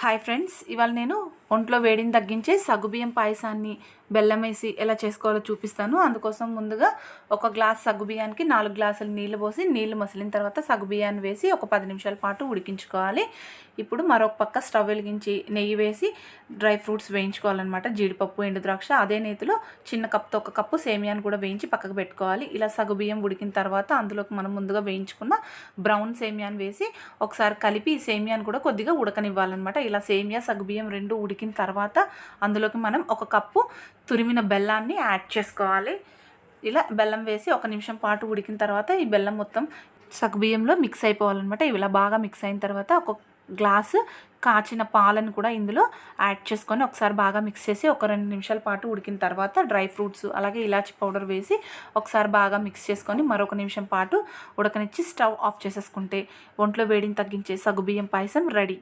Hi friends, ఇవాళ నేను ఒంట్లో వేడిని తగ్గించే సగ్గుబియ్యం పాయసాన్ని బెల్లం వేసి ఎలా చేసుకోవాలో చూపిస్తాను. అందుకోసం ముందుగా ఒక గ్లాస్ సగ్గుబియ్యానికి 4 గ్లాసులు నీళ్లు పోసి నీళ్లు మసిలిన తర్వాత సగ్గుబియ్యాన్ని వేసి ఒక 10 నిమిషాల పాటు ఉడికించుకోవాలి. ఇప్పుడు మరొక పక్క స్టవ్ వెలిగించి నెయ్యి వేసి డ్రై ఫ్రూట్స్ వేయించుకోవాలన్నమాట. జీడిపప్పు, ఎండు ద్రాక్ష. అదే నేతిలో చిన్న కప్తో ఒక కప్పు సేమియాన్ని కూడా వేయించి పక్కకు పెట్టుకోవాలి. ఇలా సగ్గుబియ్యం ఉడికిన తర్వాత అందులోకి మనం ముందుగా వేయించుకున్న బ్రౌన్ సేమియాన్ని వేసి ఒకసారి కలిపి ఈ సేమియాన్ని కూడా కొద్దిగా ఉడకనివ్వాలన్నమాట. ఇలా సేమియా సగ్గుబియ్యం రెండు ఉడికిన తర్వాత అందులోకి మనం ఒక కప్పు తురిమిన బెల్లాన్ని యాడ్ చేసుకోవాలి. ఇలా బెల్లం వేసి 1 నిమిషం పాటు ఉడికిన తర్వాత ఈ బెల్లం మొత్తం సగ్గుబియ్యంలో మిక్స్ అయిపోవాలన్నమాట. ఇలా బాగా మిక్స్ అయిన తర్వాత ఒక గ్లాసు కాచిన పాలను కూడా ఇందులో యాడ్ చేసుకొని ఒకసారి బాగా మిక్స్ చేసి ఒక 2 నిమిషాల పాటు ఉడికిన తర్వాత డ్రై ఫ్రూట్స్ అలాగే ఇలాచి పౌడర్ వేసి ఒకసారి బాగా మిక్స్ చేసుకొని మరొక నిమిషం పాటు ఉడకనిచ్చి స్టవ్ ఆఫ్ చేసేసుకుంటే ఒంట్లో వేడిని తగ్గించే సగ్గుబియ్యం పాయసం రెడీ.